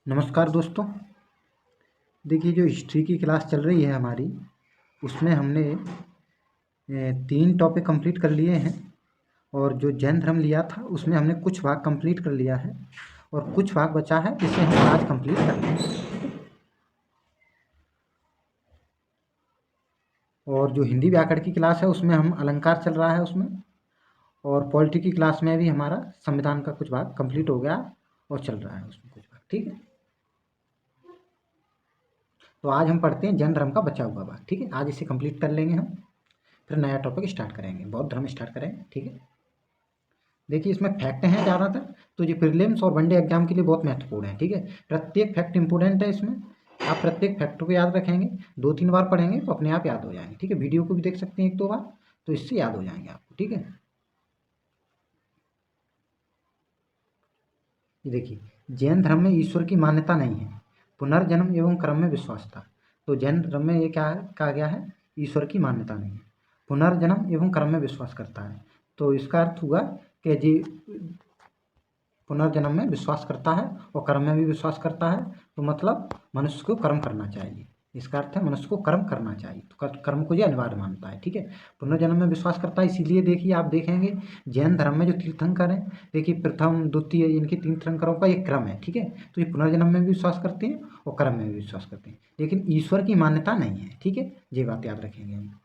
नमस्कार दोस्तों। देखिए, जो हिस्ट्री की क्लास चल रही है हमारी, उसमें हमने 3 टॉपिक कंप्लीट कर लिए हैं। और जो जैन धर्म लिया था उसमें हमने कुछ भाग कंप्लीट कर लिया है और कुछ भाग बचा है जिसे हम आज कंप्लीट कर लेंगे। और जो हिंदी व्याकरण की क्लास है उसमें हम अलंकार चल रहा है उसमें, और पॉलिटी की क्लास में भी हमारा संविधान का कुछ भाग कंप्लीट हो गया और चल रहा है उसमें कुछ भाग। ठीक है, तो आज हम पढ़ते हैं जैन धर्म का बचा हुआ भाग। ठीक है, आज इसे कंप्लीट कर लेंगे हम, फिर नया टॉपिक स्टार्ट करेंगे, बौद्ध धर्म स्टार्ट करेंगे। ठीक है, देखिए इसमें फैक्ट हैं ज़्यादातर, तो ये प्रीलिम्स और वनडे एग्जाम के लिए बहुत महत्वपूर्ण है। ठीक है, प्रत्येक फैक्ट इंपॉर्टेंट है इसमें। आप प्रत्येक फैक्ट को याद रखेंगे, 2-3 बार पढ़ेंगे तो अपने आप याद हो जाएंगे। ठीक है, वीडियो को भी देख सकते हैं 1-2 बार, तो इससे याद हो जाएंगे आपको। ठीक है, ये देखिए, जैन धर्म में ईश्वर की मान्यता नहीं है, पुनर्जन्म एवं कर्म में विश्वास था। तो जैन धर्म में ये क्या कहा गया है, ईश्वर की मान्यता नहीं है, पुनर्जन्म एवं कर्म में विश्वास करता है। तो इसका अर्थ हुआ कि जी पुनर्जन्म में विश्वास करता है और कर्म में भी विश्वास करता है, तो मतलब मनुष्य को कर्म करना चाहिए। इसका अर्थ है मनुष्य को कर्म करना चाहिए, तो कर्म को ये अनिवार्य मानता है। ठीक है, पुनर्जन्म में विश्वास करता है, इसीलिए देखिए आप देखेंगे जैन धर्म में जो तीर्थंकर हैं, देखिए प्रथम द्वितीय इनके तीर्थंकरों का एक क्रम है। ठीक है, तो ये पुनर्जन्म में भी विश्वास करते हैं और कर्म में भी विश्वास करते हैं, लेकिन ईश्वर की मान्यता नहीं है। ठीक है, ये बात याद रखेंगे हम।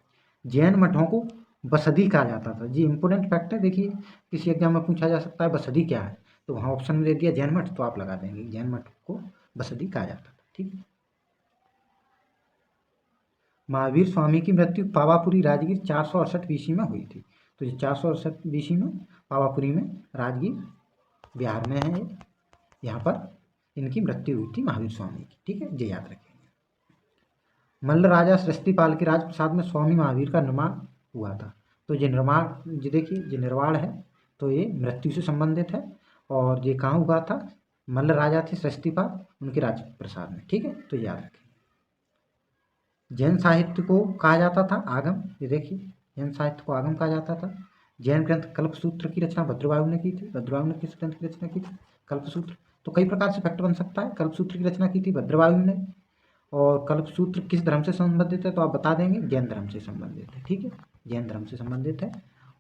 जैन मठों को बसदी कहा जाता था। जी इंपोर्टेंट फैक्ट है, देखिए किसी एग्जाम में पूछा जा सकता है बसदी क्या है, तो वहाँ ऑप्शन में दे दिया जैन मठ, तो आप लगा देंगे जैन मठ को बसदी कहा जाता था। ठीक है, महावीर स्वामी की मृत्यु पावापुरी राजगीर 468 बीसी में हुई थी। तो ये 468 बीसी में पावापुरी में राजगीर बिहार में है ये, यहाँ पर इनकी मृत्यु हुई थी महावीर स्वामी की। ठीक है, ये याद रखेंगे। मल्ल राजा सृष्टिपाल के राजप्रसाद में स्वामी महावीर का निर्माण हुआ था। तो ये निर्माण, ये देखिए ये निर्वाण है, तो ये मृत्यु से संबंधित है। और ये कहाँ हुआ था, मल्ल राजा थे सृष्टिपाल, उनके राजप्रसाद में। ठीक है, तो याद रखें। जैन साहित्य को कहा जाता था आगम, ये देखिए जैन साहित्य को आगम कहा जाता था। जैन ग्रंथ कल्पसूत्र की रचना भद्रवायु ने की थी। भद्रवायु ने किस ग्रंथ की रचना की थी, कल्पसूत्र। तो कई प्रकार से फैक्ट बन सकता है, कल्पसूत्र की रचना की थी भद्रवायु ने। और कल्पसूत्र किस धर्म से संबंधित है, तो आप बता देंगे जैन धर्म से संबंधित है। ठीक है, जैन धर्म से संबंधित है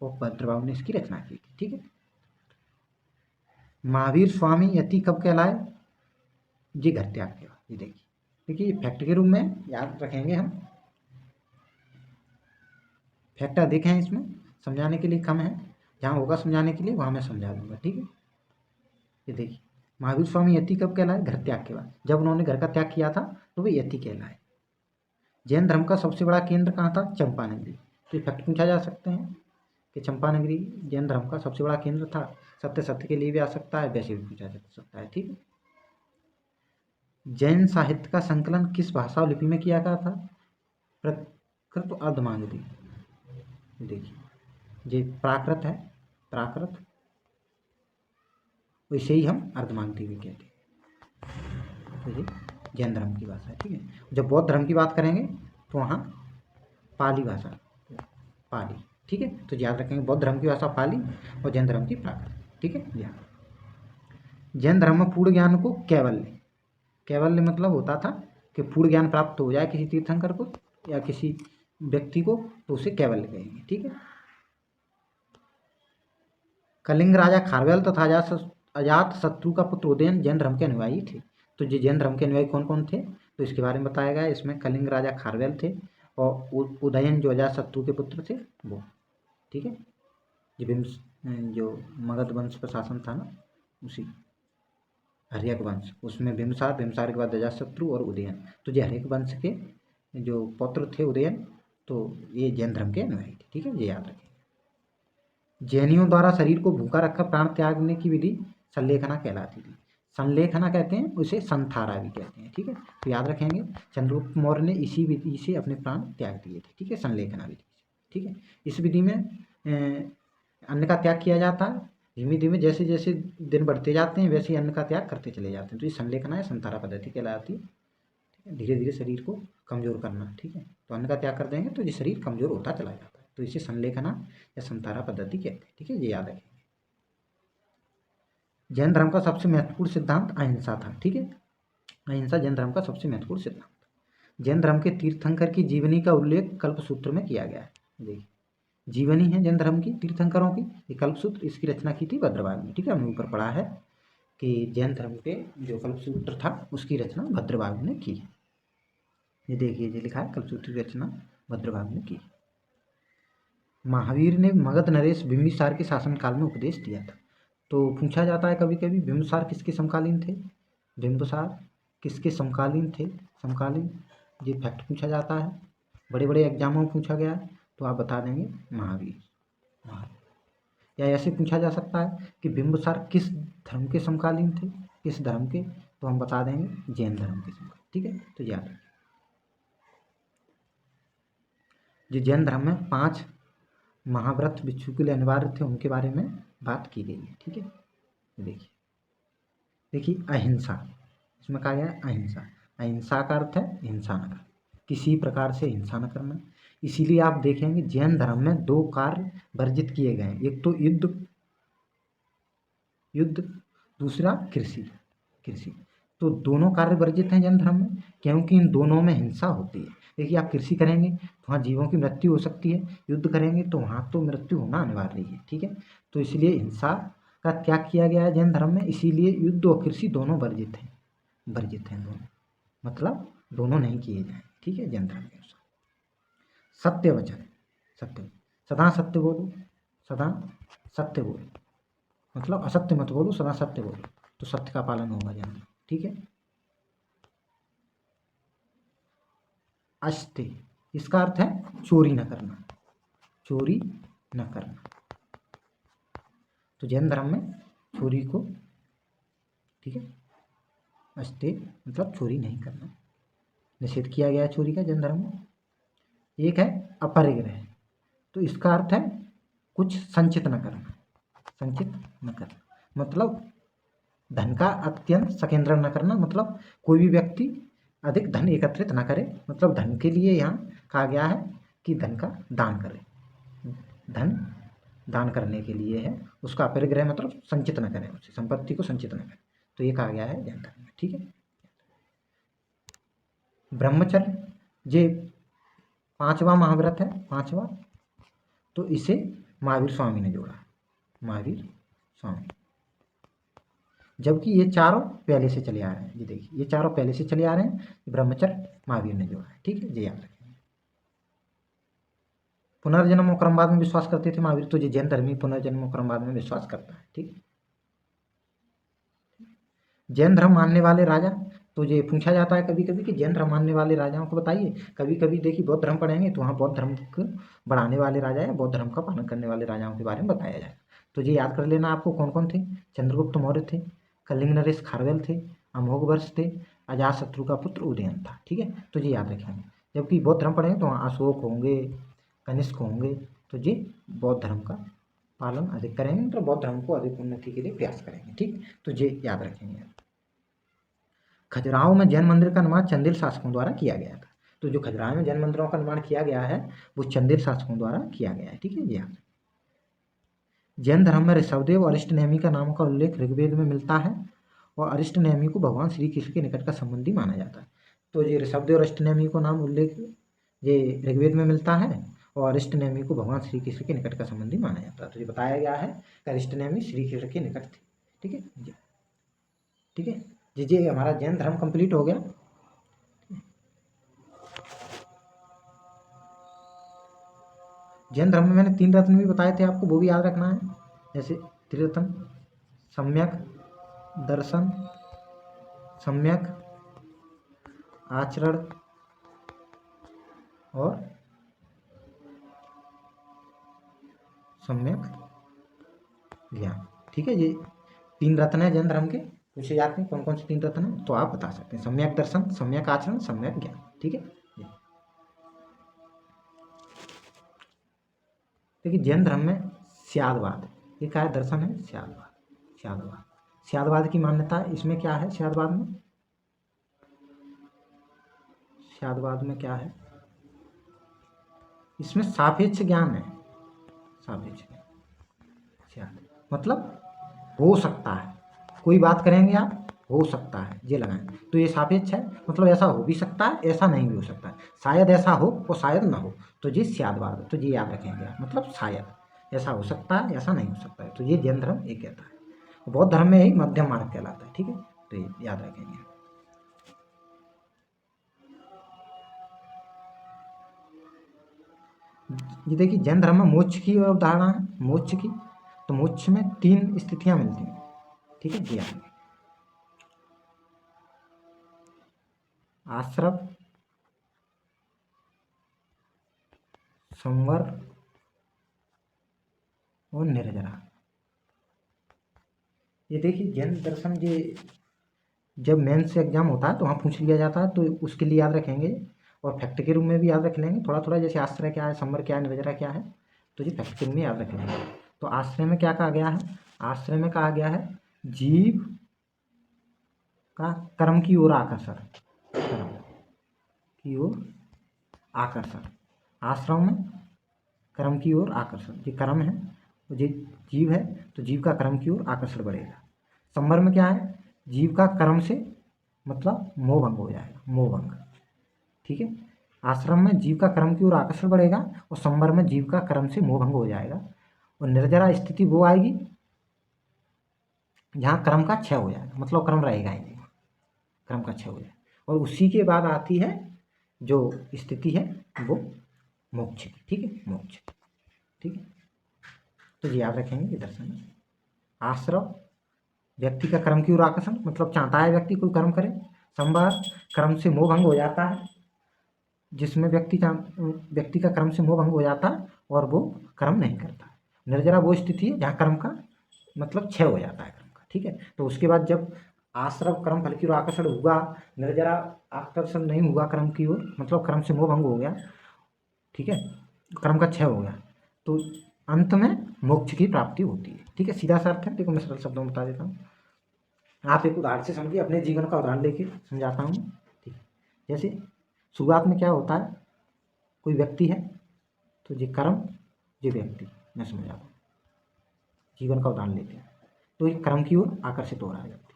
और भद्रवाहु ने इसकी रचना की थी। ठीक है, महावीर स्वामी यति कब कहलाए, जी घर त्याग के बाद। ये देखिए, देखिए फैक्ट के रूप में याद रखेंगे हम, फैक्ट अधिक हैं इसमें, समझाने के लिए कम है। जहाँ होगा समझाने के लिए वहाँ मैं समझा दूंगा। ठीक है, ये देखिए महावीर स्वामी यति कब कहलाए, घर त्याग के बाद। जब उन्होंने घर का त्याग किया था तो वे यति कहलाए। जैन धर्म का सबसे बड़ा केंद्र कहाँ था, चंपानगरी। तो ये फैक्ट पूछा जा सकते हैं कि चंपानगरी जैन धर्म का सबसे बड़ा केंद्र था। सत्य सत्य के लिए भी आ सकता है, वैसे भी पूछा जा सकता है। ठीक है, जैन साहित्य का संकलन किस भाषा और लिपि में किया गया था, प्राकृत अर्धमांगधी। देखिए ये प्राकृत है, प्राकृत, वैसे ही हम अर्धमांगधी भी कहते हैं। तो ये जैन धर्म की भाषा है। ठीक है, जब बौद्ध धर्म की बात करेंगे तो वहाँ पाली भाषा, पाली। ठीक है, तो याद रखेंगे बौद्ध धर्म की भाषा पाली और जैन धर्म की प्राकृत। ठीक है, ध्यान। जैन धर्म में पूर्ण ज्ञान को कैवल्य, कैवल्य मतलब होता था कि पूर्ण ज्ञान प्राप्त हो जाए किसी तीर्थंकर को या किसी व्यक्ति को, तो उसे कैवल्य कहेंगे। ठीक है, कलिंग राजा खारवेल तथा अजात शत्रु का पुत्र उदयन जैन धर्म के अनुयायी थे। तो ये जैन धर्म के अनुयायी कौन कौन थे, तो इसके बारे में बताया गया है इसमें। कलिंग राजा खारवेल थे और उदयन जो अजात शत्रु के पुत्र थे वो। ठीक है, जो मगध वंश पर शासन था ना, उसी हर्यक वंश, उसमें भीमसार, भीमसार के बाद अजातशत्रु और उदयन। तो ये हर्यक वंश के जो पुत्र थे उदयन, तो ये जैन धर्म के अनुयायी थे। ठीक है, ये याद रखें। जैनियों द्वारा शरीर को भूखा रखकर प्राण त्यागने की विधि संलेखना कहलाती थी। संलेखना कहते हैं, उसे संथारा भी कहते हैं। ठीक है, तो याद रखेंगे चंद्रगुप्त मौर्य ने इसी विधि से अपने प्राण त्याग दिए थे। ठीक है, संलेखना विधि। ठीक है, इस विधि में अन्न का त्याग किया जाता है। धीमे धीमे जैसे जैसे दिन बढ़ते जाते हैं वैसे ही अन्न का त्याग करते चले जाते हैं। तो ये संलेखना है, संथारा पद्धति कहलाती है। ठीक है, धीरे धीरे शरीर को कमजोर करना। ठीक है, तो अन्न का त्याग कर देंगे तो ये शरीर कमजोर होता चला जाता है, तो इसे संलेखना या संथारा पद्धति कहते हैं। ठीक है, ये याद रखेंगे। जैन धर्म का सबसे महत्वपूर्ण सिद्धांत अहिंसा था। ठीक है, अहिंसा जैन धर्म का सबसे महत्वपूर्ण सिद्धांत। जैन धर्म के तीर्थंकर की जीवनी का उल्लेख कल्पसूत्र में किया गया है। देखिए, जीवनी है जैन धर्म की तीर्थंकरों की, ये कल्पसूत्र, इसकी रचना की थी भद्रवाद में। ठीक है, हमने ऊपर पढ़ा है कि जैन धर्म के जो कल्पसूत्र था उसकी रचना भद्रवाद ने की है। ये देखिए, ये लिखा है कल्पसूत्र की रचना भद्रवाद ने की। महावीर ने मगध नरेश बिंबिसार के शासनकाल में उपदेश दिया था। तो पूछा जाता है कभी कभी, बिंबिसार किसके समकालीन थे? बिंबिसार किसके समकालीन थे? समकालीन, ये फैक्ट पूछा जाता है, बड़े बड़े एग्जामों में पूछा गया है, तो आप बता देंगे महावीर। या ऐसे पूछा जा सकता है कि बिंबिसार किस धर्म के समकालीन थे, किस धर्म के, तो हम बता देंगे जैन धर्म के समकालीन। ठीक है, तो याद रखिए, जो जैन धर्म में 5 महाव्रत भिक्षु के लिए अनिवार्य थे उनके बारे में बात की गई है। ठीक है, देखिए देखिए अहिंसा, इसमें कहा गया है अहिंसा। अहिंसा का अर्थ है हिंसा न करना, किसी प्रकार से हिंसा न करना। इसीलिए आप देखेंगे जैन धर्म में 2 कार्य वर्जित किए गए हैं, एक तो युद्ध, दूसरा कृषि। तो दोनों कार्य वर्जित हैं जैन धर्म में, क्योंकि इन दोनों में हिंसा होती है। देखिए, आप कृषि करेंगे तो वहाँ जीवों की मृत्यु हो सकती है, युद्ध करेंगे तो वहाँ तो मृत्यु होना अनिवार्य है। ठीक है, तो इसलिए हिंसा का त्याग किया गया है जैन धर्म में, इसीलिए युद्ध और कृषि दोनों वर्जित हैं दोनों, मतलब दोनों नहीं किए जाए। ठीक है, जैन धर्म के अनुसार सत्य वचन, सदा सत्य बोलो, सदा सत्य बोलो, मतलब असत्य मत बोलो, सदा सत्य बोलो, तो सत्य का पालन होगा जैन धर्म। ठीक है, अस्ते, इसका अर्थ है चोरी न करना, चोरी न करना। तो जैन धर्म में चोरी को, ठीक है, अस्ते मतलब चोरी नहीं करना, निषेध किया गया है चोरी का जैन धर्म में। एक है अपरिग्रह, तो इसका अर्थ है कुछ संचित न करना, मतलब धन का अत्यंत संकेंद्रण न करना, मतलब कोई भी व्यक्ति अधिक धन एकत्रित न करे, मतलब धन के लिए यहाँ कहा गया है कि धन का दान करे, धन दान करने के लिए है, उसका अपरिग्रह मतलब संचित न करें, उससे संपत्ति को संचित न करें, तो ये कहा गया है जैन धर्म में। ठीक है, ब्रह्मचर्य ये 5वां महाव्रत है, 5वां, तो इसे महावीर स्वामी ने जोड़ा, महावीर स्वामी, जबकि ये चारों पहले से चले आ रहे हैं। ये देखिए, ये चारों पहले से चले आ रहे हैं, ब्रह्मचर्य महावीर ने जोड़ा है। ठीक है, ये याद रखेंगे। पुनर्जन्म और क्रमवाद में विश्वास करते थे महावीर, तो ये जैन धर्मी पुनर्जन्म और क्रमवाद में विश्वास करता है। ठीक, जैन धर्म मानने वाले राजा, तो ये पूछा जाता है कभी कभी कि जैन धर्म मानने वाले राजाओं को बताइए। कभी कभी देखिए बौद्ध धर्म पढ़ेंगे तो वहाँ बौद्ध धर्म को बढ़ाने वाले राजा या बौद्ध धर्म का पालन करने वाले राजाओं के बारे में बताया जाए, तो ये याद कर लेना आपको कौन कौन थे। चंद्रगुप्त मौर्य थे, कलिंग नरेश खारवेल थे, अमोघवर्ष थे, अजातशत्रु का पुत्र उदयन था। ठीक है, तो ये याद रखेंगे। जबकि बौद्ध धर्म पढ़ेंगे तो वहाँ अशोक होंगे, कनिष्क होंगे, तो ये बौद्ध धर्म का पालन अधिक करेंगे, मतलब बौद्ध धर्म को अधिक उन्नति के लिए प्रयास करेंगे। ठीक, तो ये याद रखेंगे। खजुराहो में जैन मंदिर का निर्माण चंदेल शासकों द्वारा किया गया था, तो जो खजुराहो में जैन मंदिरों का निर्माण किया गया है वो चंदेल शासकों द्वारा किया गया है। ठीक है, ये याद। जैन धर्म में ऋषभदेव और अरिष्टनेमि का नाम का उल्लेख ऋग्वेद में मिलता है, और अरिष्टनेमि को भगवान श्री कृष्ण के निकट का संबंधी माना जाता है। तो ये ऋषभदेव और अरिष्टनेमि को नाम उल्लेख ये ऋग्वेद में मिलता है, और अरिष्टनेमि को भगवान श्री कृष्ण के निकट का संबंधी माना जाता है। तो ये बताया गया है कि अरिष्टनेमि श्री कृष्ण के निकट थे। ठीक है, ठीक है जी, हमारा जैन धर्म कंप्लीट हो गया। जैन धर्म में मैंने 3 रत्न भी बताए थे आपको, वो भी याद रखना है, जैसे त्रिरत्न, सम्यक दर्शन, सम्यक आचरण और सम्यक ज्ञान। ठीक है, ये 3 रत्न है जैन धर्म के। पूछे जाते हैं कौन कौन से 3 रत्न हैं, तो आप बता सकते हैं, सम्यक दर्शन, सम्यक आचरण, सम्यक ज्ञान। ठीक है, देखिए जैन धर्म में स्यादवाद, ये क्या है, दर्शन है स्यादवाद की मान्यता है। इसमें क्या है, स्यादवाद में क्या है, इसमें सापेक्ष ज्ञान है, सापेक्ष ज्ञान, मतलब हो सकता है, कोई बात करेंगे आप हो सकता है, ये लगाएं। तो ये सापेक्ष है, मतलब ऐसा हो भी सकता है, ऐसा नहीं भी हो सकता है, शायद ऐसा हो और शायद ना हो, तो ये स्यादवाद, तो ये याद रखेंगे आप, मतलब शायद ऐसा हो सकता है, ऐसा नहीं हो सकता है, तो ये जैन धर्म ये कहता है। बौद्ध धर्म में ही मध्यम मार्ग कहलाता है, ठीक है, तो ये याद रखेंगे। ये देखिए जैन धर्म में मोक्ष की अवधारणा है, मोक्ष की, तो मोक्ष में 3 स्थितियां मिलती हैं, ठीक है जी। आश्रव, संवर और निर्जरा। ये देखिए जैन दर्शन ये जब मेंस एग्जाम होता है तो वहाँ पूछ लिया जाता है, तो उसके लिए याद रखेंगे, और फैक्ट के रूप में भी याद रख लेंगे थोड़ा थोड़ा, जैसे आश्रय क्या है, संवर क्या है, निर्जरा क्या है, तो ये फैक्ट के रूप में याद रख लेंगे। तो आश्रय में क्या कहा गया है, आश्रय में कहा गया है जीव का कर्म की ओर आकर्षण, कर्म की ओर आकर्षण, आश्रम में कर्म की ओर आकर्षण, ये कर्म है, ये जीव है, तो जीव का कर्म की ओर आकर्षण बढ़ेगा। संवर में क्या है, जीव का कर्म से मतलब मोह भंग हो जाएगा, मोह भंग, ठीक है। आश्रम में जीव का कर्म की ओर आकर्षण बढ़ेगा, और संवर में जीव का कर्म से मोह भंग हो जाएगा। और निर्जरा स्थिति वो आएगी जहाँ कर्म का क्षय हो जाएगा, मतलब कर्म रहेगा ही नहीं, कर्म का क्षय हो जाएगा। और उसी के बाद आती है जो स्थिति है वो मोक्ष की, ठीक है, मोक्ष, ठीक है। तो ये याद रखेंगे ये दर्शन में। आश्रव व्यक्ति का कर्म की ओर आकर्षण, मतलब चाहता है व्यक्ति कोई कर्म करे। संवर कर्म से मोह भंग हो जाता है, जिसमें व्यक्ति का कर्म से मोह भंग हो जाता है और वो कर्म नहीं करता। निर्जरा वो स्थिति है जहाँ कर्म का मतलब क्षय हो जाता है कर्म का, ठीक है। तो उसके बाद जब आश्रव कर्म फल की ओर आकर्षण हुआ, निर्जरा आकर्षण नहीं हुआ कर्म की ओर, मतलब कर्म से मोह भंग हो गया, ठीक है, कर्म का क्षय हो गया, तो अंत में मोक्ष की प्राप्ति होती है, ठीक है। सीधा सा अर्थ है, देखो मैं सरल शब्दों में बता देता हूँ, आप एक उदाहरण से समझिए, अपने जीवन का उदाहरण लेके समझाता हूँ, ठीक है। जैसे शुरुआत में क्या होता है, कोई व्यक्ति है, तो ये कर्म, ये व्यक्ति, मैं समझाता हूँ, जीवन का उदाहरण लेते हैं। तो ये कर्म की ओर आकर्षित हो रहा है व्यक्ति,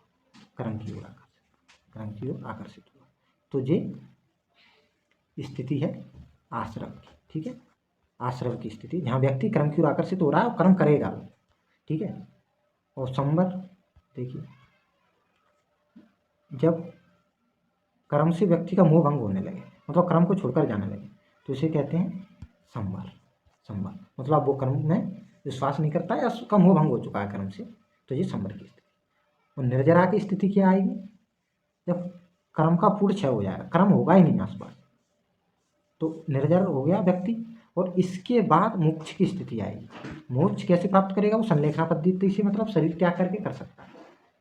कर्म की ओर आकर्षित, कर्म की ओर आकर्षित हुआ, तो ये स्थिति है आश्रव की, ठीक है, आश्रव की स्थिति जहाँ व्यक्ति कर्म की ओर आकर्षित हो रहा है और कर्म करेगा वो, ठीक है। और संवर, देखिए जब कर्म से व्यक्ति का मोह भंग होने लगे, मतलब कर्म को छोड़कर जाने लगे, तो इसे कहते हैं संवर, संवर मतलब वो कर्म में विश्वास नहीं करता है या उसका मोह भंग हो चुका है कर्म से, तो ये संवर की स्थिति। और निर्जरा की स्थिति क्या आएगी, जब कर्म का पूर्ण क्षय हो जाएगा, कर्म होगा ही नहीं आसपास, तो निर्जर हो गया व्यक्ति, और इसके बाद मोक्ष की स्थिति आएगी। मोक्ष कैसे प्राप्त करेगा, वो संलेखना पद्धति से, मतलब शरीर त्याग करके कर सकता है,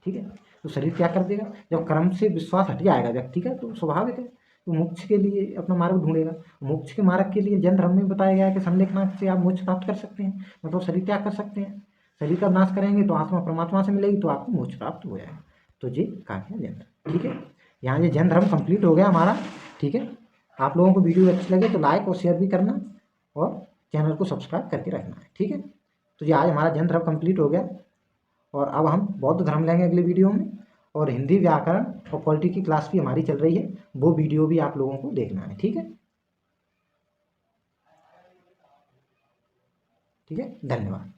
ठीक है। तो शरीर त्याग कर देगा, जब कर्म से विश्वास हट जाएगा व्यक्ति का, तो स्वाभाविक है तो मोक्ष के लिए अपना मार्ग ढूंढेगा। मोक्ष के मार्ग के लिए जैन धर्म में बताया गया है कि संलेखना से आप मोक्ष प्राप्त कर सकते हैं, मतलब शरीर त्याग कर सकते हैं। शरीर का नाश करेंगे तो आत्मा परमात्मा से मिलेगी, तो आपको मोक्ष प्राप्त हो जाएगा। तो ये कहा गया जैन धर्म, ठीक है। यहाँ ये जैन धर्म कंप्लीट हो गया हमारा, ठीक है। आप लोगों को वीडियो अच्छी लगे तो लाइक और शेयर भी करना, और चैनल को सब्सक्राइब करके रखना है, ठीक है। तो ये आज हमारा जैन धर्म कंप्लीट हो गया, और अब हम बौद्ध धर्म लेंगे अगले वीडियो में, और हिंदी व्याकरण और पॉलिटी की क्लास भी हमारी चल रही है, वो वीडियो भी आप लोगों को देखना है, ठीक है, ठीक है। धन्यवाद।